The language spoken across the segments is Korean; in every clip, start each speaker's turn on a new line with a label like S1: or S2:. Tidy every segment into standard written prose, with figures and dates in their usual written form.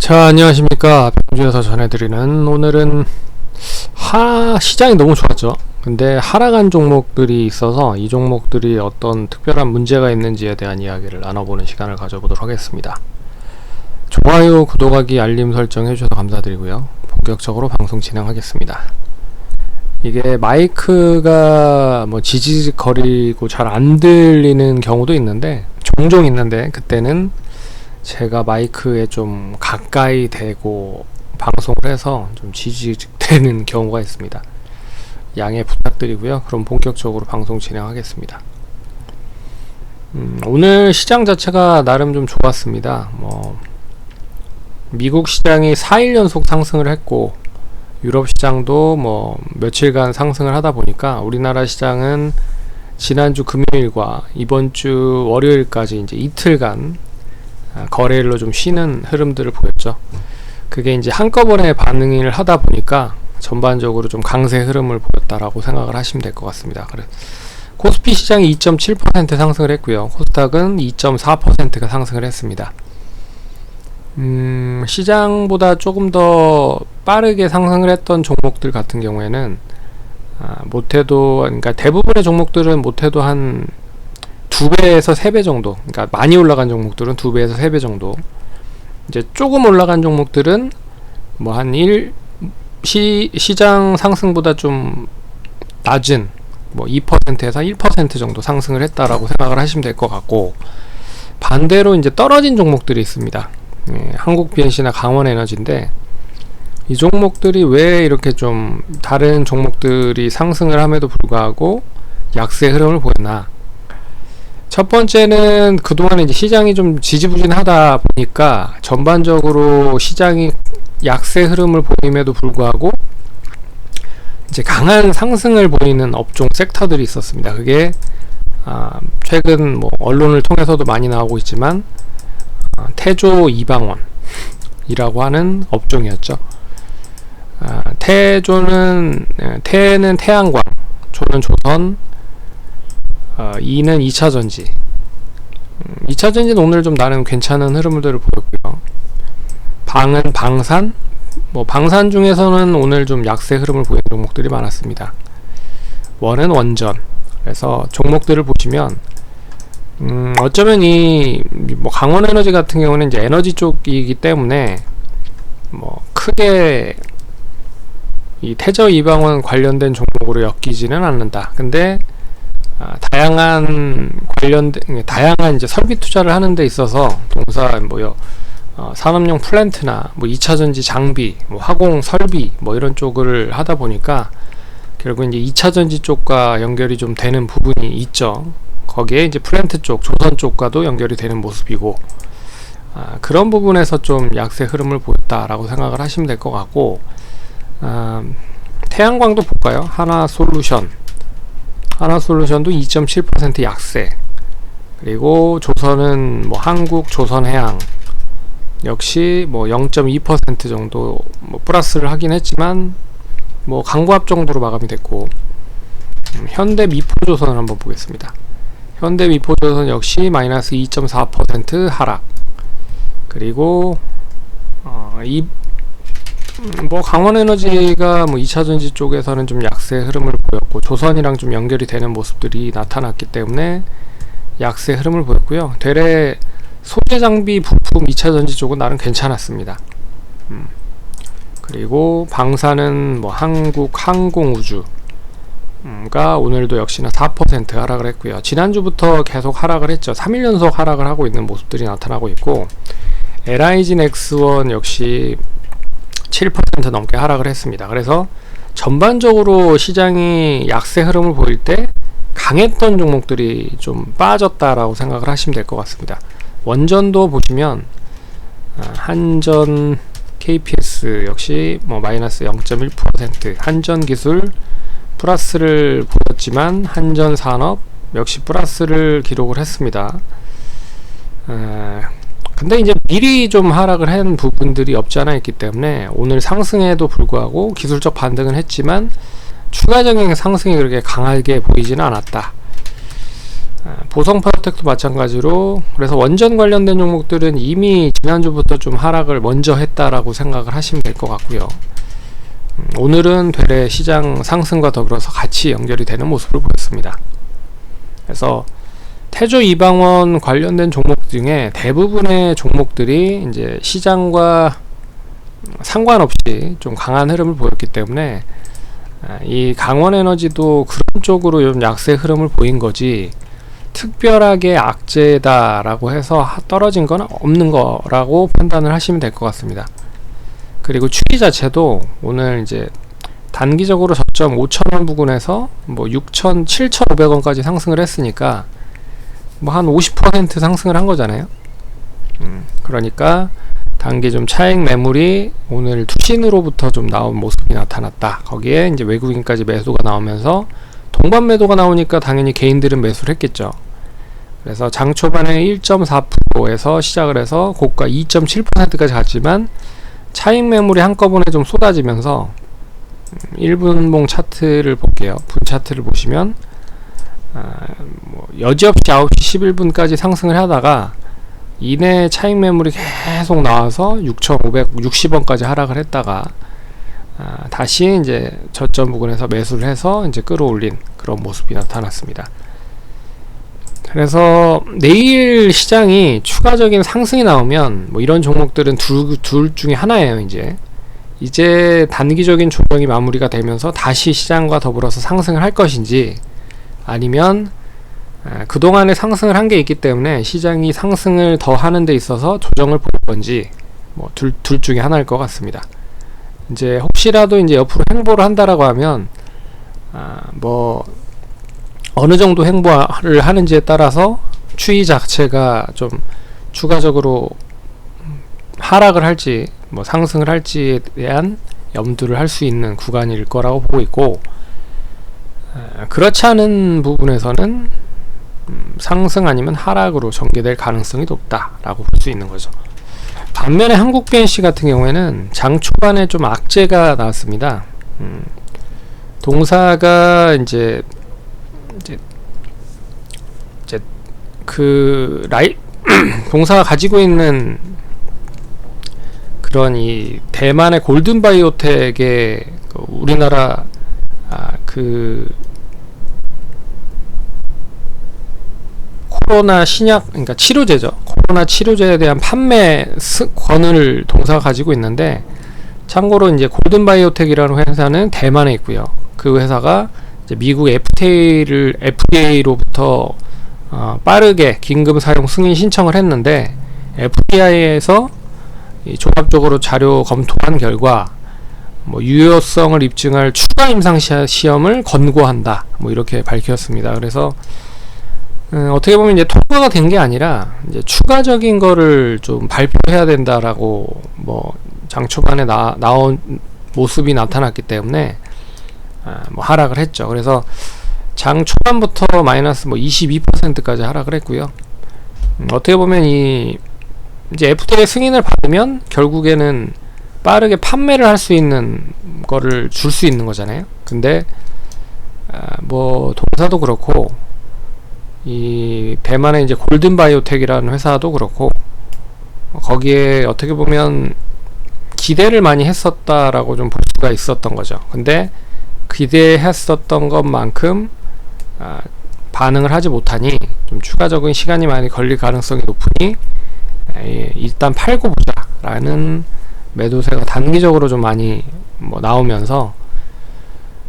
S1: 자, 안녕하십니까. 병주에서 전해드리는 오늘은 시장이 너무 좋았죠. 근데 하락한 종목들이 있어서 이 종목들이 어떤 특별한 문제가 있는지에 대한 이야기를 나눠보는 시간을 가져보도록 하겠습니다. 좋아요, 구독하기, 알림 설정 해주셔서 감사드리고요. 본격적으로 방송 진행하겠습니다. 이게 마이크가 지지직거리고 잘 안 들리는 경우도 있는데, 종종 있는데, 그때는 제가 마이크에 좀 가까이 대고 방송을 해서 좀 지지직되는 경우가 있습니다. 양해 부탁드리고요. 그럼 본격적으로 방송 진행하겠습니다. 오늘 시장 자체가 나름 좀 좋았습니다. 미국 시장이 4일 연속 상승을 했고, 유럽 시장도 며칠간 상승을 하다 보니까 우리나라 시장은 지난주 금요일과 이번주 월요일까지 이제 이틀간 거래일로 좀 쉬는 흐름들을 보였죠. 그게 이제 한꺼번에 반응을 하다 보니까 전반적으로 좀 강세 흐름을 보였다라고 생각을 하시면 될 것 같습니다. 그래서 코스피 시장이 2.7% 상승을 했고요. 코스닥은 2.4%가 상승을 했습니다. 시장보다 조금 더 빠르게 상승을 했던 종목들 같은 경우에는 그러니까 대부분의 종목들은 못해도 한 2배에서 3배 정도, 그러니까 많이 올라간 종목들은 2배에서 3배 정도, 이제 조금 올라간 종목들은 시장 상승보다 좀 낮은 2%에서 1% 정도 상승을 했다라고 생각을 하시면 될 것 같고, 반대로 이제 떨어진 종목들이 있습니다. 한국 BNC나 강원에너지인데, 이 종목들이 왜 이렇게 좀 다른 종목들이 상승을 함에도 불구하고 약세 흐름을 보였나? 첫 번째는 그동안 이제 시장이 좀 지지부진하다 보니까 전반적으로 시장이 약세 흐름을 보임에도 불구하고 이제 강한 상승을 보이는 업종 섹터들이 있었습니다. 그게 최근 언론을 통해서도 많이 나오고 있지만 태조 이방원이라고 하는 업종이었죠. 태는 태양광, 조는 조선, 2는 2차전지. 2차전지는 오늘 좀 나름 괜찮은 흐름들을 보였고요. 방은 방산, 방산 중에서는 오늘 좀 약세 흐름을 보이는 종목들이 많았습니다. 원은 원전. 그래서 종목들을 보시면 어쩌면 강원에너지 같은 경우는 이제 에너지 쪽이기 때문에 크게 이 태저 이방원 관련된 종목으로 엮이지는 않는다. 근데 다양한 이제 설비 투자를 하는 데 있어서 산업용 플랜트나 2차전지 장비, 화공 설비 이런 쪽을 하다 보니까 결국 이제 2차전지 쪽과 연결이 좀 되는 부분이 있죠. 거기에 이제 플랜트 쪽, 조선 쪽과도 연결이 되는 모습이고, 그런 부분에서 좀 약세 흐름을 보였다라고 생각을 하시면 될 것 같고, 태양광도 볼까요? 하나솔루션도 2.7% 약세. 그리고 조선은 한국 조선해양 역시 0.2% 정도 플러스를 하긴 했지만 강보합 정도로 마감이 됐고, 현대미포조선을 한번 보겠습니다. 현대미포조선 역시 마이너스 2.4% 하락. 그리고 강원에너지가 2차전지 쪽에서는 좀 약세 흐름을 보였고, 조선이랑 좀 연결이 되는 모습들이 나타났기 때문에 약세 흐름을 보였고요. 되레 소재장비 부품 2차전지 쪽은 나름 괜찮았습니다. 그리고 방사는 한국항공우주가 오늘도 역시나 4% 하락을 했고요. 지난주부터 계속 하락을 했죠. 3일 연속 하락을 하고 있는 모습들이 나타나고 있고, LIG넥스원 역시 7% 넘게 하락을 했습니다. 그래서 전반적으로 시장이 약세 흐름을 보일 때 강했던 종목들이 좀 빠졌다라고 생각을 하시면 될 것 같습니다. 원전도 보시면 한전 KPS 역시 마이너스 0.1%, 한전기술 플러스를 보였지만 한전산업 역시 플러스를 기록을 했습니다. 근데 이제 미리 좀 하락을 한 부분들이 없지 않아 있기 때문에 오늘 상승에도 불구하고 기술적 반등은 했지만 추가적인 상승이 그렇게 강하게 보이지는 않았다. 보성 파워텍도 마찬가지로, 그래서 원전 관련된 종목들은 이미 지난주부터 좀 하락을 먼저 했다라고 생각을 하시면 될 것 같고요. 오늘은 되레 시장 상승과 더불어서 같이 연결이 되는 모습을 보였습니다. 그래서 태조 이방원 관련된 종목 중에 대부분의 종목들이 이제 시장과 상관없이 좀 강한 흐름을 보였기 때문에 이 강원에너지도 그런 쪽으로 좀 약세 흐름을 보인 거지, 특별하게 악재다라고 해서 떨어진 건 없는 거라고 판단을 하시면 될 것 같습니다. 그리고 추이 자체도 오늘 이제 단기적으로 저점 5,000원 부근에서 뭐 6,000, 7,500원까지 상승을 했으니까 뭐 한 50% 상승을 한 거잖아요. 그러니까 단기 좀 차익 매물이 오늘 투신으로부터 좀 나온 모습이 나타났다. 거기에 이제 외국인까지 매수가 나오면서 동반 매도가 나오니까 당연히 개인들은 매수를 했겠죠. 그래서 장 초반에 1.4%에서 시작을 해서 고가 2.7%까지 갔지만 차익 매물이 한꺼번에 좀 쏟아지면서 1분봉 차트를 볼게요. 분 차트를 보시면 뭐 여지없이 9시 11분까지 상승을 하다가 이내 차익 매물이 계속 나와서 6,560원까지 하락을 했다가 다시 이제 저점 부근에서 매수를 해서 이제 끌어올린 그런 모습이 나타났습니다. 그래서 내일 시장이 추가적인 상승이 나오면 뭐 이런 종목들은 둘 중에 하나예요. 이제 단기적인 조정이 마무리가 되면서 다시 시장과 더불어서 상승을 할 것인지, 아니면 그동안에 상승을 한 게 있기 때문에 시장이 상승을 더 하는 데 있어서 조정을 볼 건지, 뭐 둘 중에 하나일 것 같습니다. 이제 혹시라도 이제 옆으로 행보를 한다라고 하면 뭐 어느 정도 행보를 하는지에 따라서 추이 자체가 좀 추가적으로 하락을 할지 뭐 상승을 할지에 대한 염두를 할 수 있는 구간일 거라고 보고 있고, 그렇지 않은 부분에서는 상승 아니면 하락으로 전개될 가능성이 높다라고 볼 수 있는 거죠. 반면에 한국 BNC 같은 경우에는 장 초반에 좀 악재가 나왔습니다. 동사가 이제 그 동사가 가지고 있는 그런 이 대만의 골든바이오텍의 우리나라 그 코로나 신약, 그러니까 치료제죠. 코로나 치료제에 대한 판매 권을 동사가 가지고 있는데, 참고로 이제 골든바이오텍이라는 회사는 대만에 있고요. 그 회사가 이제 미국 FDA로부터 빠르게 긴급 사용 승인 신청을 했는데, FDA에서 종합적으로 자료 검토한 결과 뭐 유효성을 입증할 추가 임상 시험을 권고한다, 뭐 이렇게 밝혔습니다. 그래서 어떻게 보면 이제 통과가 된 게 아니라 이제 추가적인 거를 좀 발표해야 된다라고 뭐 장 초반에 나온 모습이 나타났기 때문에 뭐 하락을 했죠. 그래서 장 초반부터 마이너스 뭐 22%까지 하락을 했고요. 어떻게 보면 이제 FDA 승인을 받으면 결국에는 빠르게 판매를 할 수 있는 거를 줄 수 있는 거잖아요. 근데 뭐 동사도 그렇고 이 대만의 이제 골든바이오텍이라는 회사도 그렇고 거기에 어떻게 보면 기대를 많이 했었다라고 좀 볼 수가 있었던 거죠. 근데 기대했었던 것만큼 반응을 하지 못하니 좀 추가적인 시간이 많이 걸릴 가능성이 높으니 일단 팔고 보자 라는 매도세가 단기적으로 좀 많이 뭐 나오면서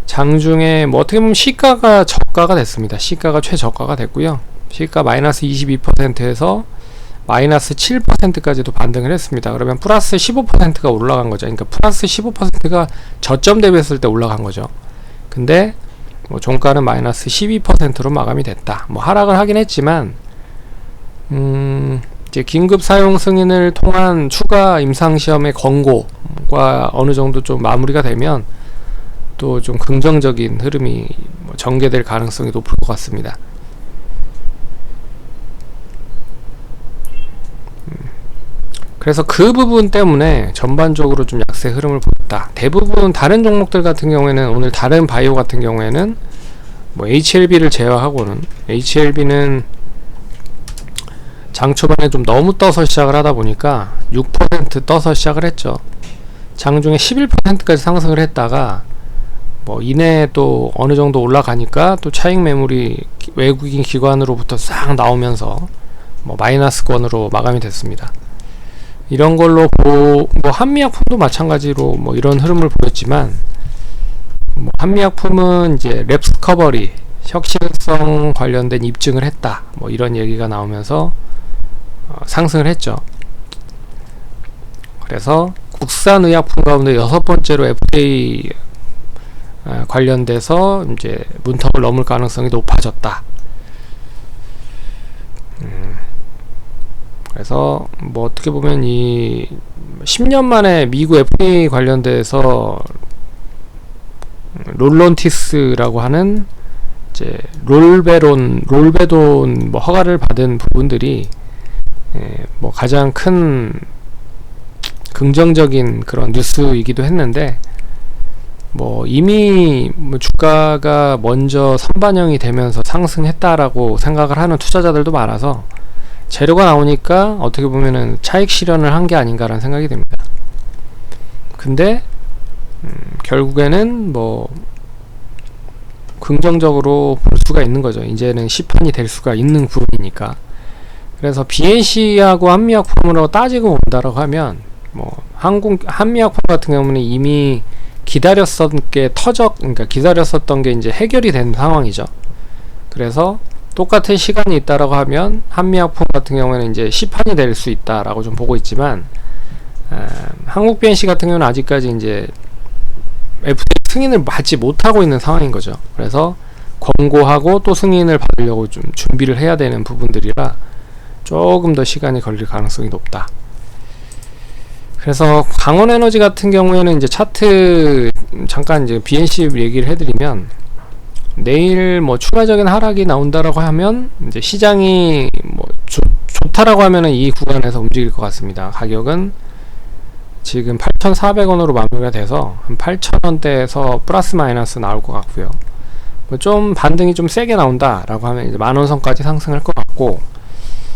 S1: 장중에 뭐 어떻게 보면 시가가 저가가 됐습니다. 시가가 최저가가 됐고요. 시가 마이너스 22%에서 마이너스 7%까지도 반등을 했습니다. 그러면 플러스 15%가 올라간 거죠. 그러니까 플러스 15%가 저점 대비했을 때 올라간 거죠. 근데 뭐 종가는 마이너스 12%로 마감이 됐다. 뭐 하락을 하긴 했지만 이제 긴급 사용 승인을 통한 추가 임상시험의 권고가 어느 정도 좀 마무리가 되면 또 좀 긍정적인 흐름이 전개될 가능성이 높을 것 같습니다. 그래서 그 부분 때문에 전반적으로 좀 약세 흐름을 보였다. 대부분 다른 종목들 같은 경우에는, 오늘 다른 바이오 같은 경우에는 뭐 HLB를 제외하고는, HLB는 장 초반에 좀 너무 떠서 시작을 하다 보니까 6% 떠서 시작을 했죠. 장중에 11%까지 상승을 했다가 뭐 이내에 또 어느 정도 올라가니까 또 차익 매물이 외국인 기관으로부터 싹 나오면서 뭐 마이너스권으로 마감이 됐습니다. 이런 걸로 뭐 한미약품도 마찬가지로 뭐 이런 흐름을 보였지만, 뭐 한미약품은 이제 랩스커버리 혁신성 관련된 입증을 했다, 뭐 이런 얘기가 나오면서 상승을 했죠. 그래서 국산의약품 가운데 6번째로 FDA 관련돼서 이제 문턱을 넘을 가능성이 높아졌다. 그래서 뭐 어떻게 보면 이 10년 만에 미국 FDA 관련돼서 롤론티스라고 하는 이제 롤베돈 뭐 허가를 받은 부분들이 뭐 가장 큰 긍정적인 그런 뉴스이기도 했는데, 뭐 이미 뭐 주가가 먼저 선반영이 되면서 상승했다라고 생각을 하는 투자자들도 많아서 재료가 나오니까 어떻게 보면은 차익 실현을 한 게 아닌가라는 생각이 듭니다. 근데 결국에는 뭐 긍정적으로 볼 수가 있는 거죠. 이제는 시판이 될 수가 있는 부분이니까. 그래서 BNC하고 한미약품으로 따지고 본다라고 하면, 뭐 한미약품 같은 경우는 이미 기다렸었던 게 그러니까 기다렸었던 게 이제 해결이 된 상황이죠. 그래서 똑같은 시간이 있다라고 하면 한미약품 같은 경우에는 이제 시판이 될 수 있다라고 좀 보고 있지만, 한국 BNC 같은 경우는 아직까지 이제 FDA 승인을 받지 못하고 있는 상황인 거죠. 그래서 권고하고 또 승인을 받으려고 좀 준비를 해야 되는 부분들이라 조금 더 시간이 걸릴 가능성이 높다. 그래서 강원에너지 같은 경우에는 이제 차트 잠깐 이제 BNC 얘기를 해드리면, 내일 뭐 추가적인 하락이 나온다라고 하면 이제 시장이 뭐 좋다라고 하면은 이 구간에서 움직일 것 같습니다. 가격은 지금 8,400원으로 마무리가 돼서 한 8,000원대에서 플러스 마이너스 나올 것 같고요. 뭐 좀 반등이 좀 세게 나온다라고 하면 이제 만원 선까지 상승할 것 같고,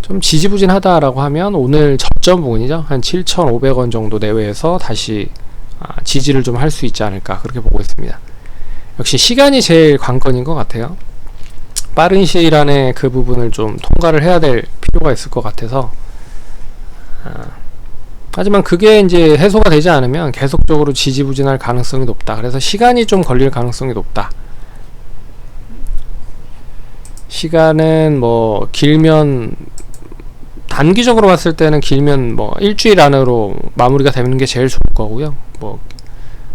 S1: 좀 지지부진하다라고 하면 오늘 저점 부분이죠. 한 7,500원 정도 내외에서 다시 지지를 좀 할 수 있지 않을까, 그렇게 보고 있습니다. 역시 시간이 제일 관건인 것 같아요. 빠른 시일 안에 그 부분을 좀 통과를 해야 될 필요가 있을 것 같아서, 하지만 그게 이제 해소가 되지 않으면 계속적으로 지지부진할 가능성이 높다. 그래서 시간이 좀 걸릴 가능성이 높다. 시간은 뭐 길면, 단기적으로 봤을 때는 길면 뭐 일주일 안으로 마무리가 되는 게 제일 좋을 거고요. 뭐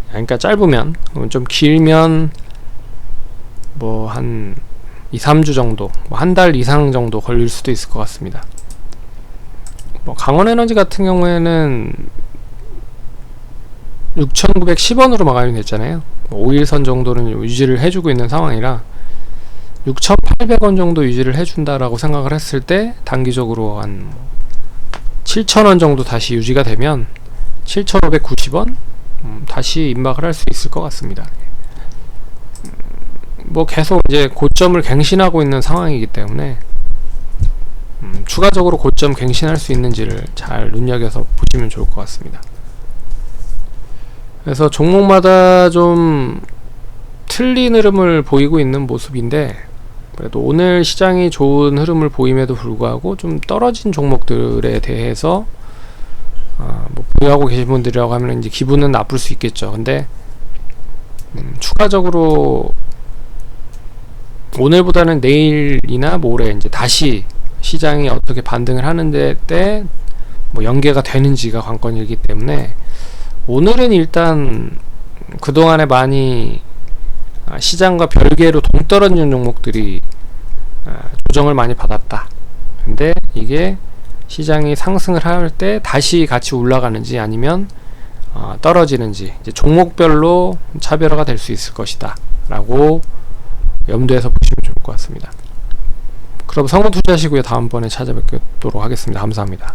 S1: 그러니까 짧으면, 좀 길면 뭐 한 2-3주 정도, 뭐 한 달 이상 정도 걸릴 수도 있을 것 같습니다. 뭐 강원에너지 같은 경우에는 6,910원으로 마감이 됐잖아요. 뭐 5일선 정도는 유지를 해주고 있는 상황이라 6,800원 정도 유지를 해준다라고 생각을 했을 때, 단기적으로 한 7,000원 정도 다시 유지가 되면 7,590원 다시 입막을 할 수 있을 것 같습니다. 뭐 계속 이제 고점을 갱신하고 있는 상황이기 때문에 추가적으로 고점 갱신할 수 있는지를 잘 눈여겨서 보시면 좋을 것 같습니다. 그래서 종목마다 좀 틀린 흐름을 보이고 있는 모습인데, 그래도 오늘 시장이 좋은 흐름을 보임에도 불구하고 좀 떨어진 종목들에 대해서 뭐 보유하고 계신 분들이라고 하면 이제 기분은 나쁠 수 있겠죠. 근데 추가적으로 오늘보다는 내일이나 모레 이제 다시 시장이 어떻게 반등을 하는데 때 뭐 연계가 되는지가 관건이기 때문에, 오늘은 일단 그동안에 많이 시장과 별개로 동떨어지는 종목들이 조정을 많이 받았다. 근데 이게 시장이 상승을 할 때 다시 같이 올라가는지 아니면 떨어지는지, 이제 종목별로 차별화가 될 수 있을 것이다 라고 염두에서 보시면 좋을 것 같습니다. 그럼 성원 투자하시고요. 다음번에 찾아뵙도록 하겠습니다. 감사합니다.